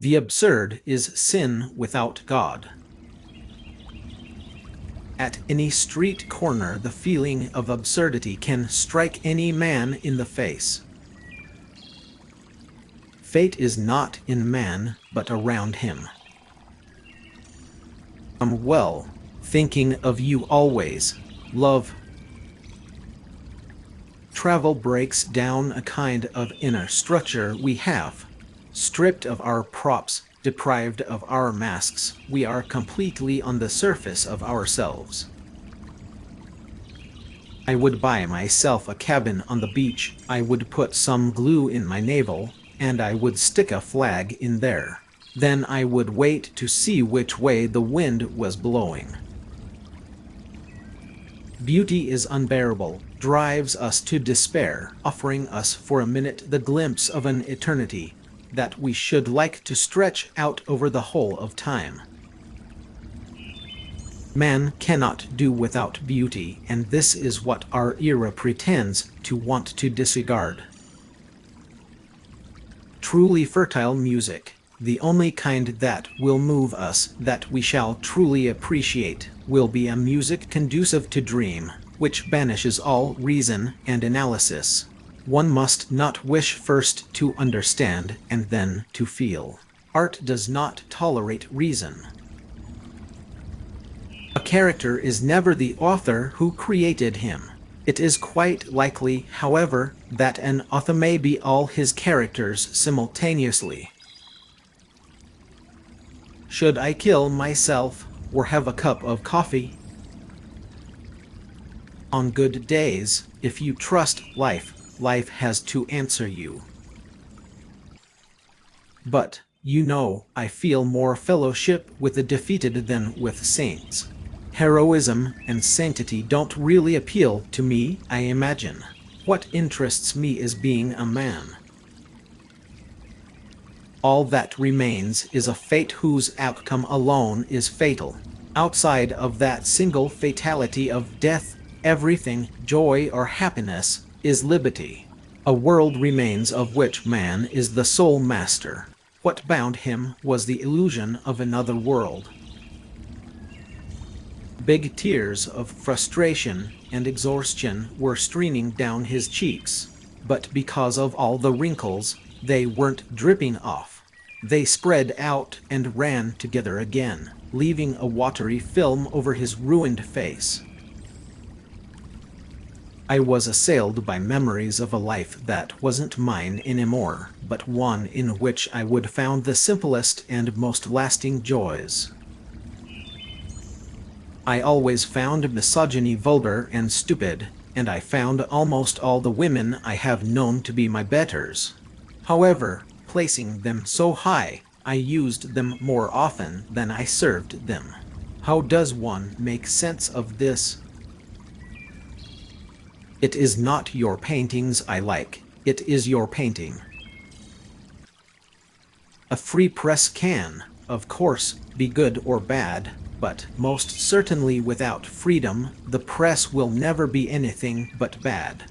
The absurd is sin without God. At any street corner, the feeling of absurdity can strike any man in the face. Fate is not in man, but around him. I'm well, thinking of you always, love. Travel breaks down a kind of inner structure we have. Stripped of our props, deprived of our masks, we are completely on the surface of ourselves. I would buy myself a cabin on the beach, I would put some glue in my navel, and I would stick a flag in there. Then I would wait to see which way the wind was blowing. Beauty is unbearable, drives us to despair, offering us for a minute the glimpse of an eternity that we should like to stretch out over the whole of time. Man cannot do without beauty, and this is what our era pretends to want to disregard. Truly fertile music, the only kind that will move us, that we shall truly appreciate, will be a music conducive to dream, which banishes all reason and analysis. One must not wish first to understand and then to feel. Art does not tolerate reason. A character is never the author who created him. It is quite likely, however, that an author may be all his characters simultaneously. Should I kill myself or have a cup of coffee? On good days, if you trust life, life has to answer you. But, you know, I feel more fellowship with the defeated than with saints. Heroism and sanctity don't really appeal to me, I imagine. What interests me is being a man. All that remains is a fate whose outcome alone is fatal. Outside of that single fatality of death, everything, joy or happiness, is liberty. A world remains of which man is the sole master. What bound him was the illusion of another world. Big tears of frustration and exhaustion were streaming down his cheeks, but because of all the wrinkles, they weren't dripping off. They spread out and ran together again, leaving a watery film over his ruined face. I was assailed by memories of a life that wasn't mine anymore, but one in which I would found the simplest and most lasting joys. I always found misogyny vulgar and stupid, and I found almost all the women I have known to be my betters. However, placing them so high, I used them more often than I served them. How does one make sense of this? It is not your paintings I like, it is your painting. A free press can, of course, be good or bad, but most certainly without freedom, the press will never be anything but bad.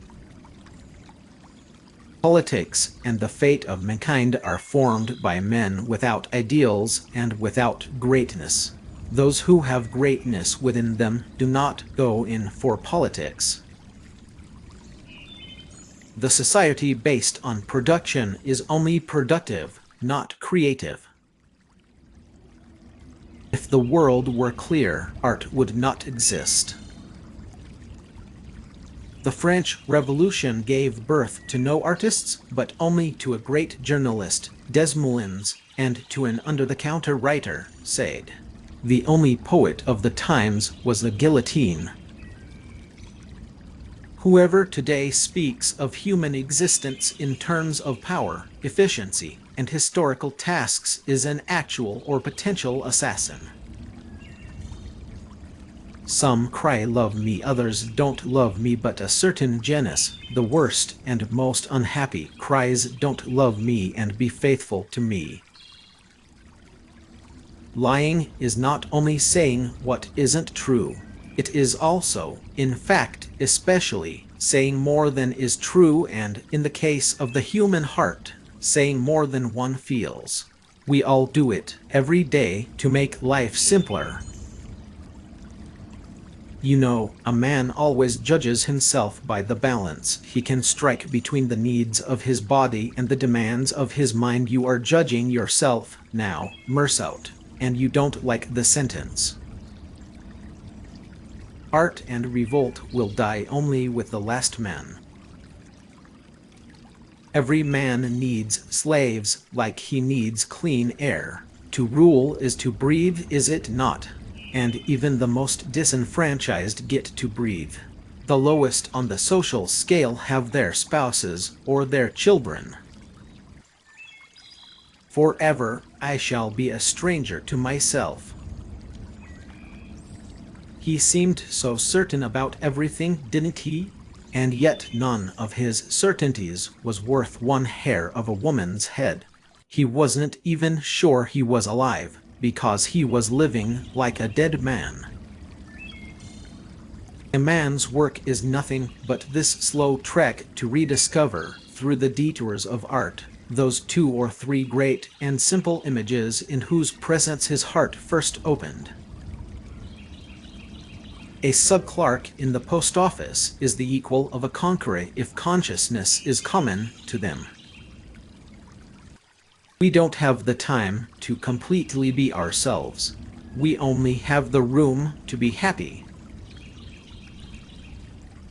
Politics and the fate of mankind are formed by men without ideals and without greatness. Those who have greatness within them do not go in for politics. The society based on production is only productive, not creative. If the world were clear, art would not exist. The French Revolution gave birth to no artists, but only to a great journalist, Desmoulins, and to an under-the-counter writer, Sade. The only poet of the times was the guillotine. Whoever today speaks of human existence in terms of power, efficiency, and historical tasks is an actual or potential assassin. Some cry love me, others don't love me, but a certain genus, the worst and most unhappy, cries don't love me and be faithful to me. Lying is not only saying what isn't true, it is also, in fact, especially, saying more than is true and, in the case of the human heart, saying more than one feels. We all do it every day to make life simpler. You know, a man always judges himself by the balance he can strike between the needs of his body and the demands of his mind. You are judging yourself now, Mersault, and you don't like the sentence. Art and revolt will die only with the last man. Every man needs slaves like he needs clean air. To rule is to breathe, is it not? And even the most disenfranchised get to breathe. The lowest on the social scale have their spouses or their children. Forever I shall be a stranger to myself. He seemed so certain about everything, didn't he? And yet none of his certainties was worth one hair of a woman's head. He wasn't even sure he was alive, because he was living like a dead man. A man's work is nothing but this slow trek to rediscover, through the detours of art, those 2 or 3 great and simple images in whose presence his heart first opened. A sub-clerk in the post office is the equal of a conqueror if consciousness is common to them. We don't have the time to completely be ourselves. We only have the room to be happy.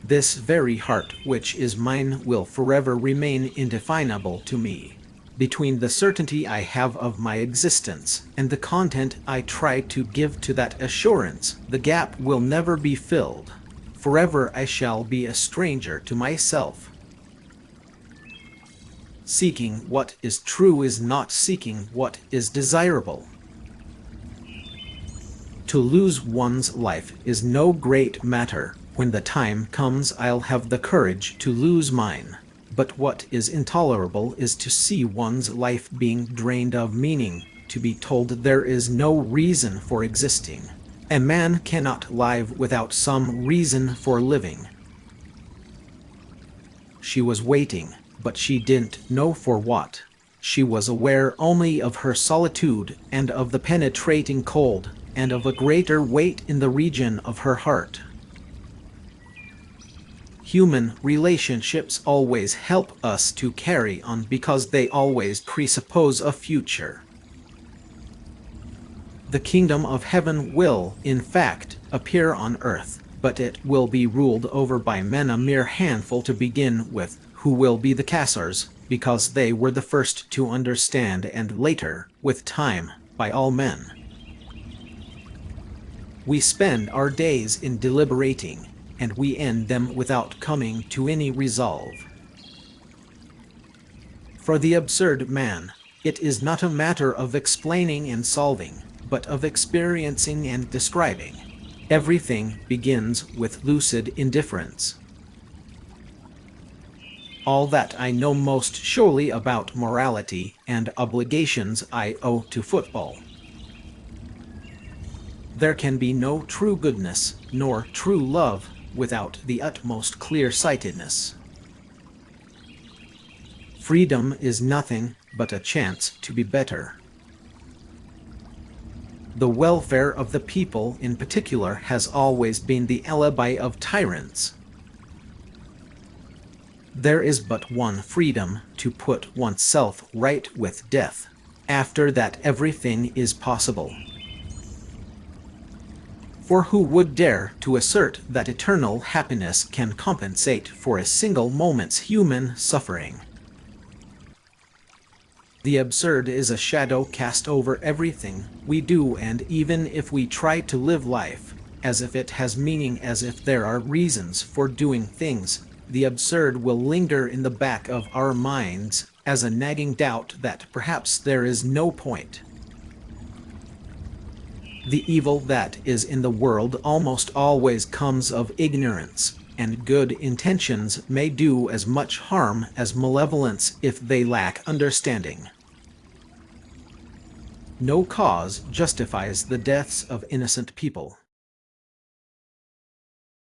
This very heart which is mine will forever remain indefinable to me. Between the certainty I have of my existence and the content I try to give to that assurance, the gap will never be filled. Forever I shall be a stranger to myself. Seeking what is true is not seeking what is desirable. To lose one's life is no great matter. When the time comes, I'll have the courage to lose mine. But what is intolerable is to see one's life being drained of meaning, to be told there is no reason for existing. A man cannot live without some reason for living. She was waiting, but she didn't know for what. She was aware only of her solitude and of the penetrating cold, and of a greater weight in the region of her heart. Human relationships always help us to carry on because they always presuppose a future. The kingdom of heaven will, in fact, appear on earth, but it will be ruled over by men, a mere handful to begin with, who will be the Khazars, because they were the first to understand, and later, with time, by all men. We spend our days in deliberating, and we end them without coming to any resolve. For the absurd man, it is not a matter of explaining and solving, but of experiencing and describing. Everything begins with lucid indifference. All that I know most surely about morality and obligations I owe to football. There can be no true goodness, nor true love, without the utmost clear-sightedness. Freedom is nothing but a chance to be better. The welfare of the people in particular has always been the alibi of tyrants. There is but one freedom, to put oneself right with death. After that everything is possible. For who would dare to assert that eternal happiness can compensate for a single moment's human suffering? The absurd is a shadow cast over everything we do, and even if we try to live life as if it has meaning, as if there are reasons for doing things, the absurd will linger in the back of our minds as a nagging doubt that perhaps there is no point. The evil that is in the world almost always comes of ignorance, and good intentions may do as much harm as malevolence if they lack understanding. No cause justifies the deaths of innocent people.